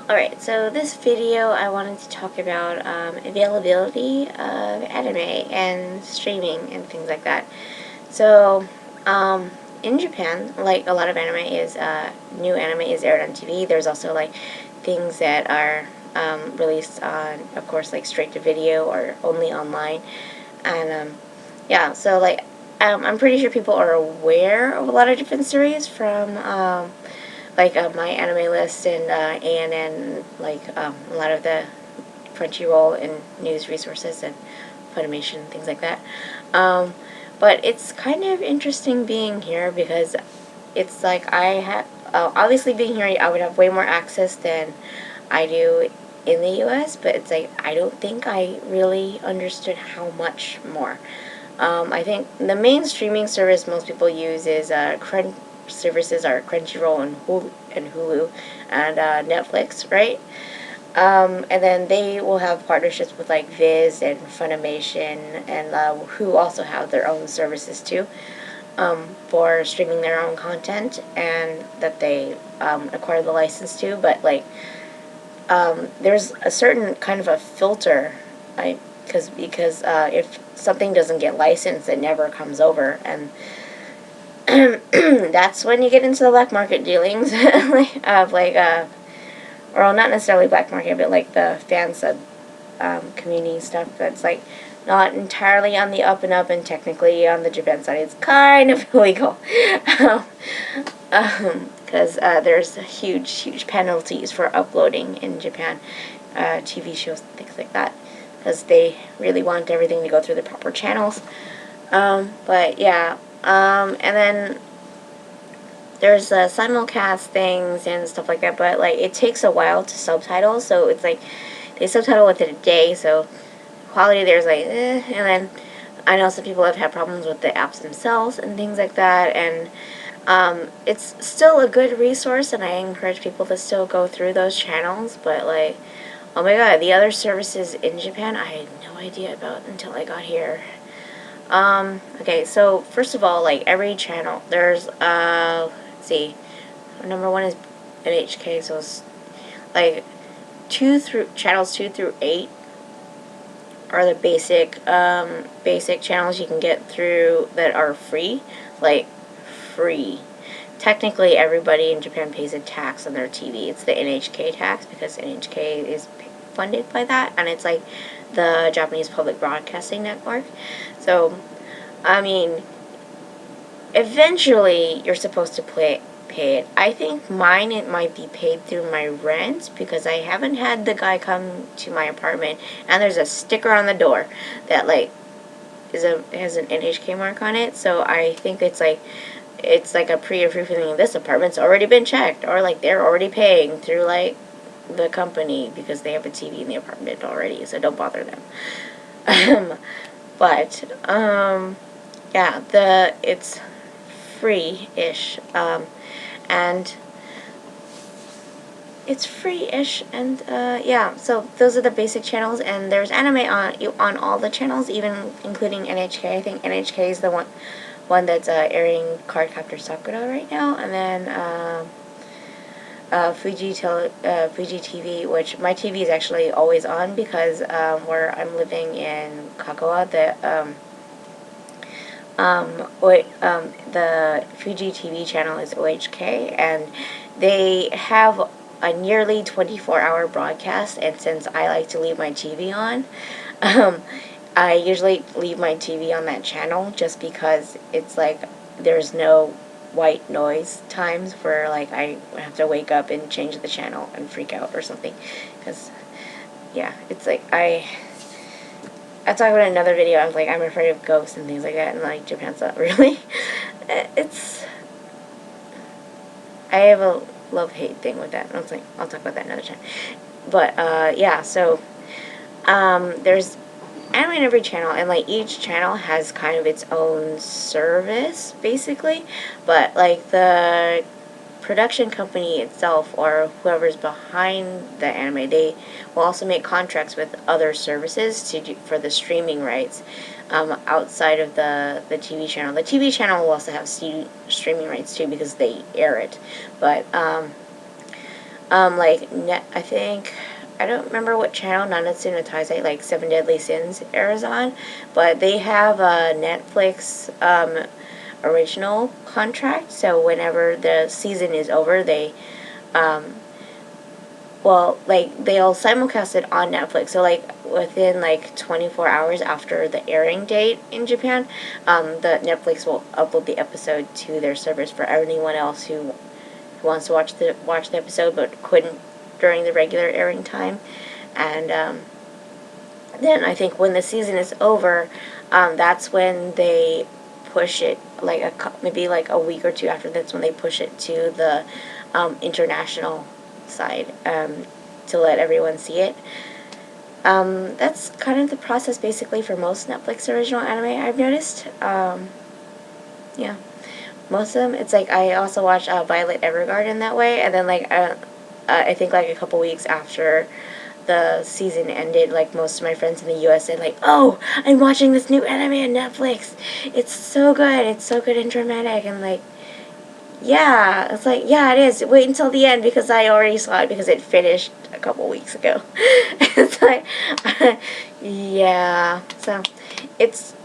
Alright, so this video I wanted to talk about availability of anime and streaming and things like that. So, in Japan, like a lot of anime is, new anime is aired on TV. There's also like things that are released on, of course, like straight to video or only online. And yeah, so like I'm pretty sure people are aware of a lot of different series from my anime list and ANN, a lot of the Crunchyroll and news resources and Funimation, things like that. But it's kind of interesting being here because it's like I have, obviously being here, I would have way more access than I do in the US, but it's like I don't think I really understood how much more. I think the main streaming service most people use is services are Crunchyroll and Hulu and Netflix, right? And then they will have partnerships with like Viz and Funimation and who also have their own services too, for streaming their own content and that they acquire the license to. But there's a certain kind of a filter, because if something doesn't get licensed, it never comes over, and that's when you get into the black market dealings of or not necessarily black market, but like the fan sub community stuff that's like not entirely on the up and up, and technically on the Japan side it's kind of illegal. Because there's huge penalties for uploading in Japan, TV shows, things like that, because they really want everything to go through the proper channels. But yeah, and then there's simulcast things and stuff like that, but like it takes a while to subtitle, so it's like they subtitle within a day, so quality there's like and then I know some people have had problems with the apps themselves and things like that, and it's still a good resource, and I encourage people to still go through those channels, but like, oh my god, the other services in Japan I had no idea about until I got here. Okay, so first of all, like every channel, there's, let's see, number one is NHK, so it's like channels 2 through 8 are the basic channels you can get through that are free, like free. Technically, everybody in Japan pays a tax on their TV. It's the NHK tax because NHK is funded by that, and it's like the Japanese Public Broadcasting Network. So, I mean, eventually you're supposed to pay it. I think mine, it might be paid through my rent because I haven't had the guy come to my apartment, and there's a sticker on the door that like has an NHK mark on it. So I think it's like a pre-approved thing. This apartment's already been checked, or like they're already paying through like the company because they have a TV in the apartment already, so don't bother them. But yeah, it's free-ish, and it's free-ish, and yeah. So those are the basic channels, and there's anime on all the channels, even including NHK. I think NHK is the one that's airing Cardcaptor Sakura right now, and then Fuji TV, which my TV is actually always on because where I'm living in Kagawa, the Fuji TV channel is OHK, and they have a nearly 24-hour broadcast, and since I like to leave my TV on, I usually leave my TV on that channel just because it's like there's no white noise times where like I have to wake up and change the channel and freak out or something, because yeah, it's like I talk about another video. I was like, I'm afraid of ghosts and things like that, and like Japan's not really. I have a love-hate thing with that. I was like, I'll talk about that another time. But yeah, so there's anime in every channel, and like each channel has kind of its own service basically, but like the production company itself or whoever's behind the anime, they will also make contracts with other services for the streaming rights outside of the TV channel. The TV channel will also have streaming rights too because they air it, but I think, I don't remember what channel Nanatsu no Taizai, like Seven Deadly Sins airs on, but they have a Netflix original contract, so whenever the season is over, um, they'll simulcast it on Netflix. So like within like 24 hours after the airing date in Japan, the Netflix will upload the episode to their service for anyone else who wants to watch the episode but couldn't during the regular airing time. And then I think when the season is over, that's when they push it, like maybe like a week or two after. That's when they push it to the international side, to let everyone see it. That's kind of the process basically for most Netflix original anime, I've noticed. Yeah, most of them. It's like I also watch Violet Evergarden that way, and then I think like a couple weeks after the season ended, like most of my friends in the U.S. said like, "Oh, I'm watching this new anime on Netflix. It's so good. It's so good and dramatic." And like, yeah, it's like, yeah, it is. Wait until the end because I already saw it because it finished a couple weeks ago. It's like, yeah. So it's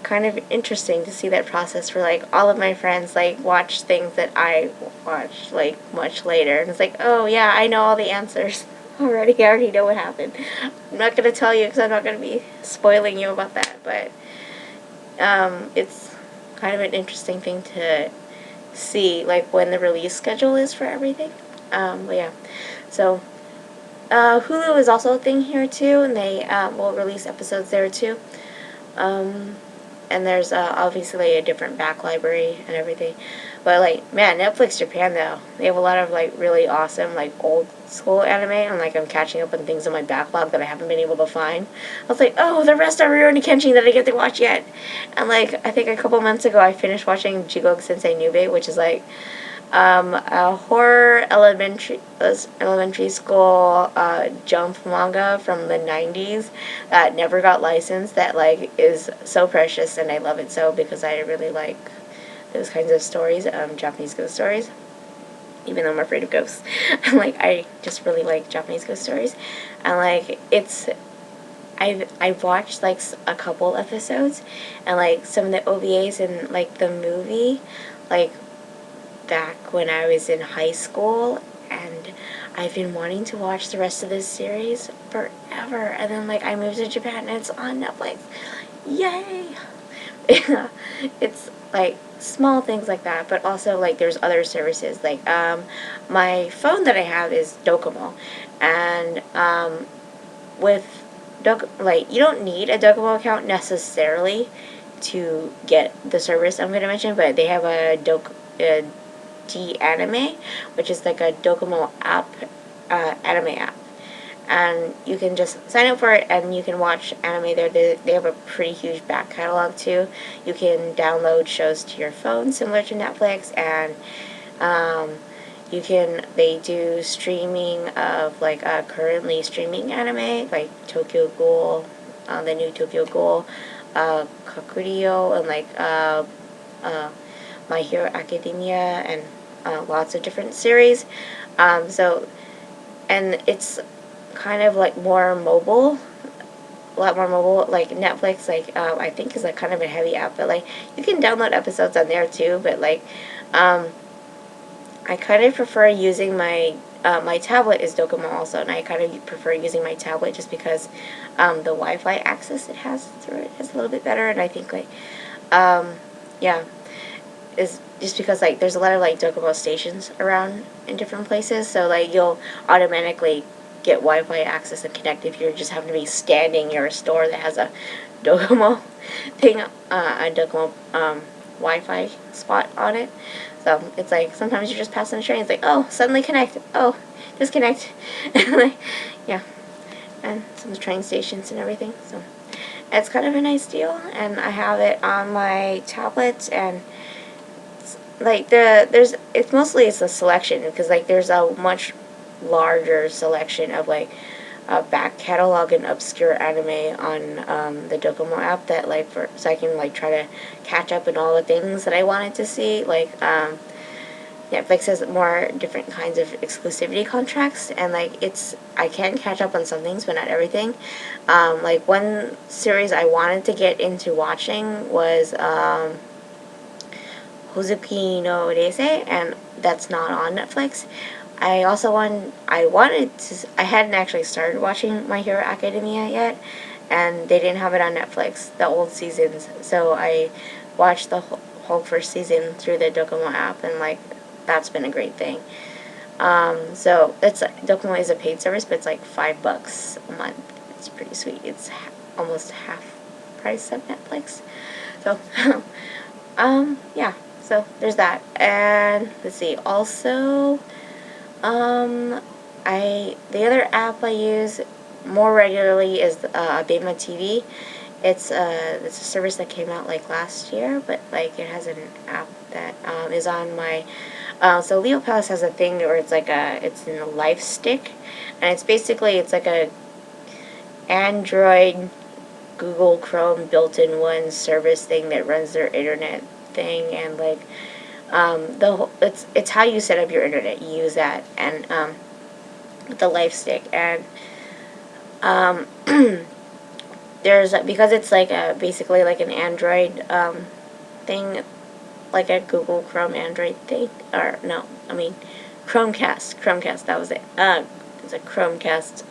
kind of interesting to see that process for like all of my friends like watch things that I watch like much later, and it's like, oh yeah, I know all the answers already. I already know what happened. I'm not gonna tell you because I'm not gonna be spoiling you about that, but it's kind of an interesting thing to see like when the release schedule is for everything. But yeah, so Hulu is also a thing here too, and they will release episodes there too. Um, and there's obviously a different back library and everything. But like, man, Netflix Japan though, they have a lot of like really awesome like old school anime, and like I'm catching up on things on my backlog that I haven't been able to find. I was like, oh, the rest of Rurouni Kenshin that I get to watch yet. And like, I think a couple months ago I finished watching Jigok Sensei Nube, which is like a horror elementary school jump manga from the 90s that never got licensed, that like is so precious, and I love it so because I really like those kinds of stories, Japanese ghost stories, even though I'm afraid of ghosts. Like, I just really like Japanese ghost stories, and like I've watched like a couple episodes, and like some of the OVAs and like the movie, like back when I was in high school, and I've been wanting to watch the rest of this series forever, and then like I moved to Japan and it's on Netflix. Yay! It's like small things like that, but also like there's other services like my phone that I have is Docomo, and with like you don't need a Docomo account necessarily to get the service I'm going to mention, but they have a D Anime, which is like a Docomo app, anime app, and you can just sign up for it and you can watch anime there. They have a pretty huge back catalog too. You can download shows to your phone similar to Netflix, and they do streaming of like currently streaming anime like Tokyo Ghoul, the new Tokyo Ghoul, Kakurio, and like My Hero Academia, and lots of different series. So, and it's kind of like more mobile, a lot more mobile. Like Netflix, like I think is like kind of a heavy app, but like you can download episodes on there too. But like, I kind of prefer using my tablet is Docomo also, and I kind of prefer using my tablet just because the Wi-Fi access it has through it is a little bit better, and I think like, yeah, is just because like there's a lot of like Docomo stations around in different places, so like you'll automatically get Wi-Fi access and connect if you're just happen to be standing near a store that has a Docomo thing, a Docomo Wi-Fi spot on it. So it's like sometimes you're just passing the train, it's like, oh, suddenly connect, oh, disconnect. And like, yeah, and some train stations and everything. So it's kind of a nice deal, and I have it on my tablet, and like it's a selection because like there's a much larger selection of like back catalog and obscure anime on the Docomo app that like so I can like try to catch up on all the things that I wanted to see, like Netflix has more different kinds of exclusivity contracts, and like I can catch up on some things, but not everything. Like one series I wanted to get into watching was Hozuki no Reisei, and that's not on Netflix. I hadn't actually started watching My Hero Academia yet, and they didn't have it on Netflix, the old seasons. So I watched the whole first season through the Docomo app, and like that's been a great thing. So it's Docomo is a paid service, but it's like $5 a month. It's pretty sweet. It's almost half price of Netflix. So, yeah. So there's that, and let's see. Also, the other app I use more regularly is Abema TV. It's a service that came out like last year, but like it has an app that is on my. So Leo Palace has a thing where it's in a life stick, and it's like a Android Google Chrome built-in one service thing that runs their internet thing, and like it's how you set up your internet. You use that, and with the life stick, and um, there's because it's like basically like an Android thing, like a Google Chrome Android thing, or no, I mean Chromecast, that was it. It's a Chromecast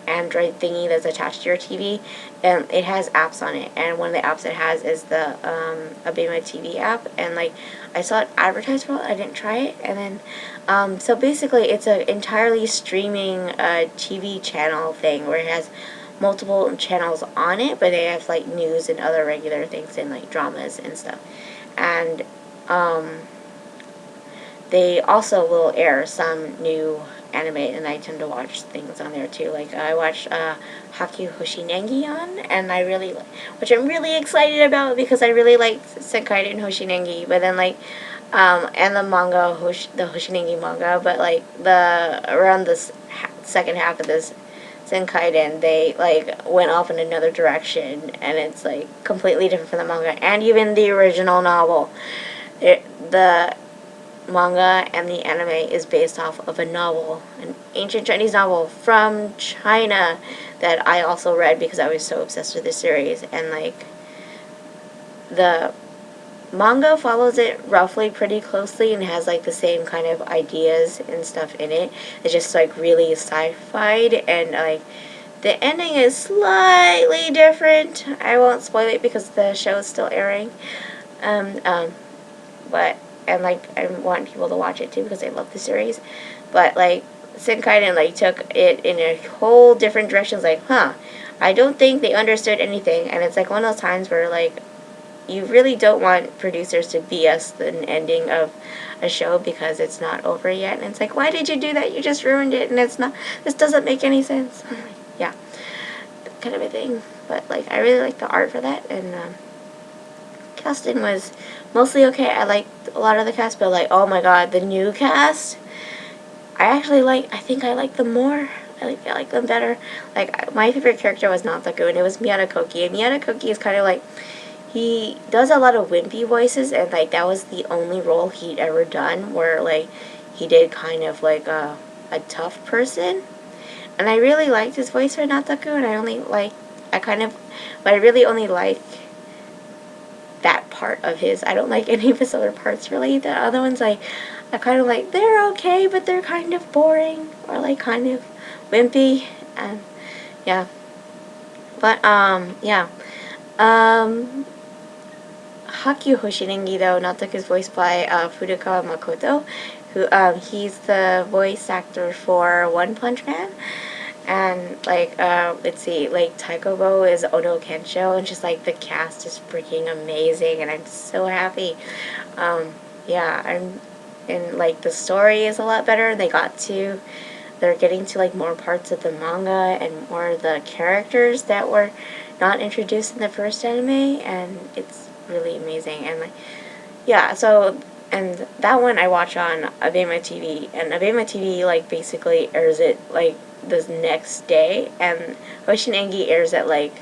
Android thingy that's attached to your TV, and it has apps on it. And one of the apps it has is the Abema TV app. And like I saw it advertised for it, I didn't try it. And then so basically, it's an entirely streaming TV channel thing where it has multiple channels on it, but they have like news and other regular things and like dramas and stuff. And they also will air some new anime, and I tend to watch things on there too. Like I watched Haku Hoshinengi on, and which I'm really excited about because I really like Senkaiden Hoshinengi. But then like, and the manga, the Hoshinengi manga. But like around this second half of this Senkaiden, they like went off in another direction, and it's like completely different from the manga and even the original novel. The manga and the anime is based off of a novel, an ancient Chinese novel from China that I also read because I was so obsessed with this series. And like the manga follows it roughly pretty closely and has like the same kind of ideas and stuff in it. It's just like really sci-fi'd, and like the ending is slightly different. I won't spoil it because the show is still airing. But and like I want people to watch it too because they love the series. But like Senkaiden like took it in a whole different direction. It's like, I don't think they understood anything. And it's like one of those times where like you really don't want producers to BS the ending of a show because it's not over yet. And it's like, why did you do that? You just ruined it, and this doesn't make any sense. Yeah, kind of a thing. But like I really like the art for that, and casting was mostly okay. I liked a lot of the cast, but like, oh my god, the new cast, I think I like them more. I like them better. Like, my favorite character was Nantaku, and it was Miyata Koki. And Miyata Koki is kind of like, he does a lot of wimpy voices, and like, that was the only role he'd ever done where like, he did kind of like a tough person. And I really liked his voice for Nantaku, and but I really only like that part of his. I don't like any of his other parts really. The other ones I kind of like, they're okay, but they're kind of boring or like kind of wimpy, and yeah. But yeah. Haku Hoshinengi though, Nataka is voiced by Furukawa Makoto, who he's the voice actor for One Punch Man. And like let's see, like Taikobo is Ono Kensho, and just like the cast is freaking amazing, and I'm so happy. Yeah, and like the story is a lot better. They're getting to like more parts of the manga and more of the characters that were not introduced in the first anime, and it's really amazing. And like, yeah, so and that one I watch on Abema TV, and Abema TV like basically airs it like the next day, and Hoshinengi airs at like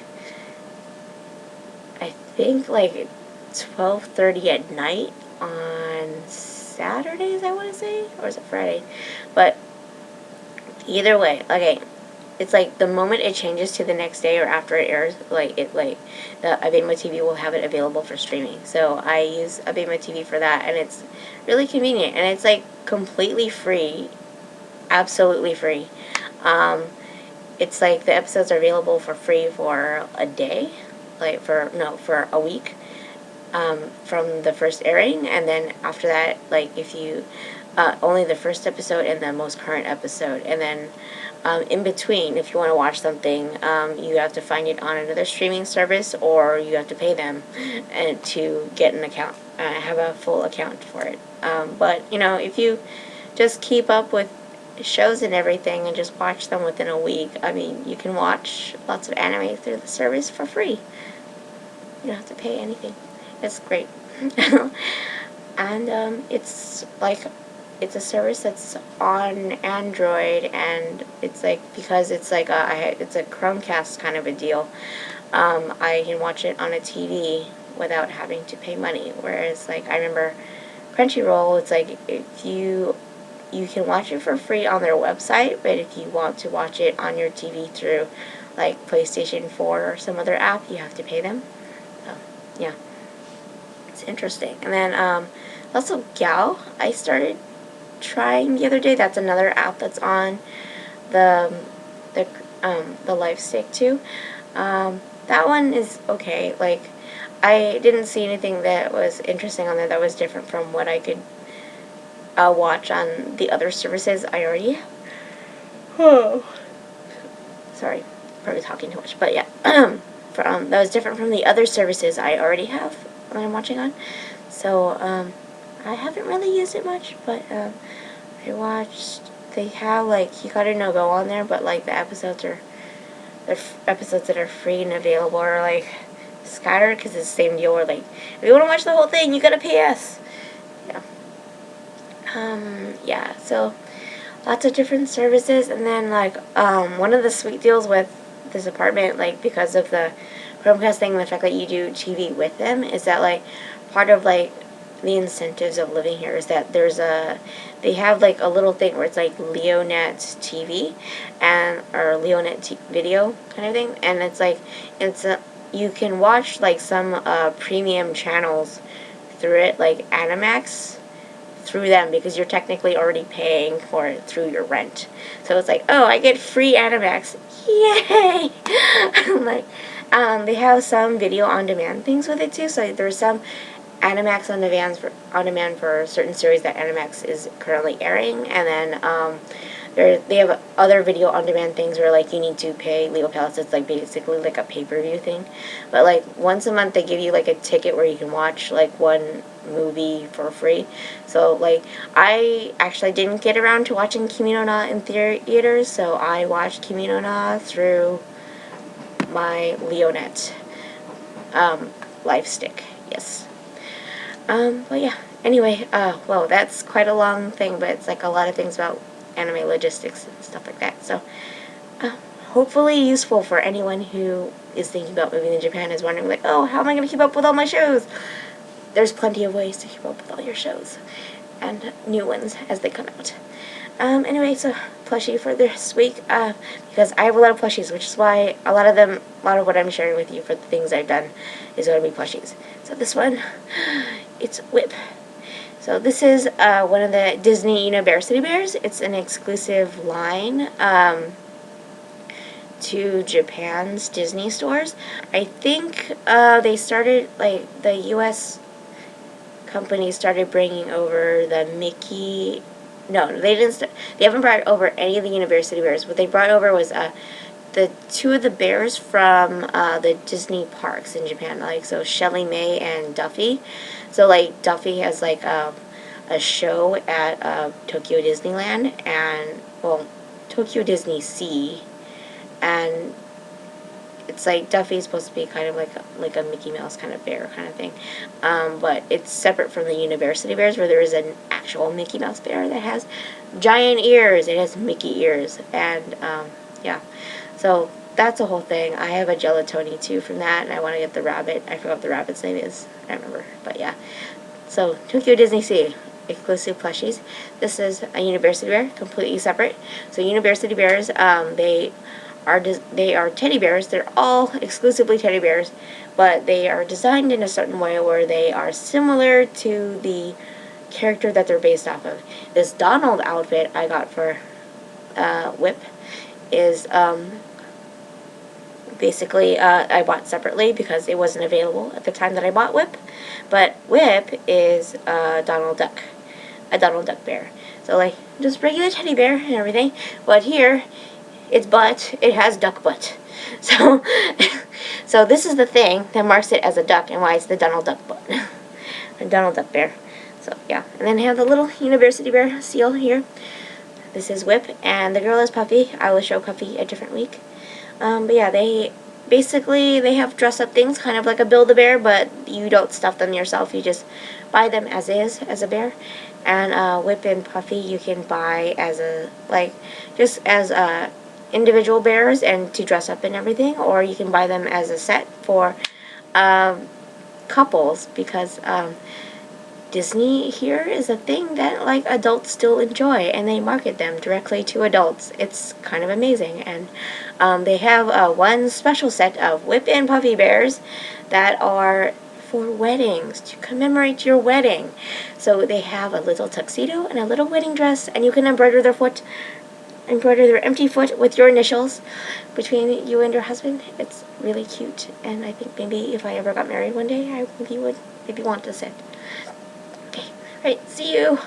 I think like 12:30 at night on Saturdays, I want to say, or is it Friday? But either way, okay, it's like the moment it changes to the next day or after it airs, like the Abema TV will have it available for streaming. So I use Abema TV for that, and it's really convenient, and it's like completely free, absolutely free. Um, it's like the episodes are available for free for a day, like for a week, from the first airing, and then after that, like if you only the first episode and the most current episode, and then in between, if you want to watch something, you have to find it on another streaming service, or you have to pay them and to get an account, have a full account for it. But you know, if you just keep up with shows and everything and just watch them within a week, I mean, you can watch lots of anime through the service for free. You don't have to pay anything. It's great. And it's like, it's a service that's on Android, and it's like, because it's like it's a Chromecast kind of a deal, I can watch it on a TV without having to pay money. Whereas like I remember Crunchyroll, it's like if you can watch it for free on their website, but if you want to watch it on your TV through like PlayStation 4 or some other app, you have to pay them. So yeah, it's interesting. And then also Gal, I started trying the other day. That's another app that's on the the Live Stick too. That one is okay. Like, I didn't see anything that was interesting on there that was different from what I could watch on the other services I already have. Oh, sorry, probably talking too much, but yeah, that was different from the other services I already have that I'm watching on. So I haven't really used it much, but I watched. They have like You Gotta Know Go on there, but like the episodes are episodes that are free and available are like scattered, because it's the same deal. Where like, if you want to watch the whole thing, you gotta pay us. Yeah. Yeah. So lots of different services, and then like one of the sweet deals with this apartment, like because of the Chromecast thing and the fact that you do TV with them, is that like part of like the incentives of living here is that they have like a little thing where it's like Leonet TV or Leonet video kind of thing, and it's like you can watch like some premium channels through it, like Animax, through them, because you're technically already paying for it through your rent. So it's like, oh, I get free Animax, yay! Like, they have some video on demand things with it too. So there's some Animax on demand for certain series that Animax is currently airing, and then they have other video on demand things where like you need to pay legal pallets. It's like basically like a pay-per-view thing, but like once a month they give you like a ticket where you can watch like one movie for free. So like I actually didn't get around to watching Kimi no Na in theaters, so I watched Kimi no Na through my Leonet live stick. Yes. But yeah, anyway, well, that's quite a long thing, but it's like a lot of things about anime logistics and stuff like that. So, hopefully useful for anyone who is thinking about moving to Japan, is wondering like, oh, how am I going to keep up with all my shows? There's plenty of ways to keep up with all your shows, and new ones as they come out. Anyway, so plushie for this week, because I have a lot of plushies, which is why a lot of what I'm sharing with you for the things I've done is going to be plushies. So this one, it's Whip. So this is one of the Disney Unibearsity Bears. It's an exclusive line to Japan's Disney stores. I think they started, like, the U.S. company started bringing over the Mickey. No, they didn't. They haven't brought over any of the Unibearsity Bears. What they brought over was the two of the bears from the Disney parks in Japan, like so Shelly May and Duffy. So like Duffy has like a show at Tokyo Disneyland, and well, Tokyo Disney Sea, and it's like Duffy's supposed to be kind of like a Mickey Mouse kind of bear kind of thing, but it's separate from the Unibearsity Bears, where there is an actual Mickey Mouse bear that has giant ears. It has Mickey ears, and yeah, so that's a whole thing. I have a Gelatoni too from that, and I want to get the rabbit. I forgot what the rabbit's name is. I don't remember, but yeah. So Tokyo Disney Sea, exclusive plushies. This is a Unibearsity Bear, completely separate. So Unibearsity Bears, they are teddy bears. They're all exclusively teddy bears, but they are designed in a certain way where they are similar to the character that they're based off of. This Donald outfit I got for Whip is basically I bought separately because it wasn't available at the time that I bought Whip. But Whip is a Donald Duck bear. So like just regular teddy bear and everything. But here, its butt, it has duck butt. So so this is the thing that marks it as a duck and why it's the Donald Duck butt. A Donald Duck bear. So yeah, and then I have the little Unibearsity Bear seal here. This is Whip, and the girl is Puffy. I will show Puffy a different week. But yeah, they have dress-up things, kind of like a Build-A-Bear, but you don't stuff them yourself. You just buy them as is, as a bear. And Whip and Puffy you can buy as just as individual bears and to dress up and everything, or you can buy them as a set for couples, because Disney here is a thing that like adults still enjoy, and they market them directly to adults. It's kind of amazing. And they have one special set of Whip and Puffy bears that are for weddings, to commemorate your wedding. So they have a little tuxedo and a little wedding dress, and you can embroider their empty foot with your initials between you and your husband. It's really cute, and I think maybe if I ever got married one day, I maybe would want to sit. Okay, alright, see you!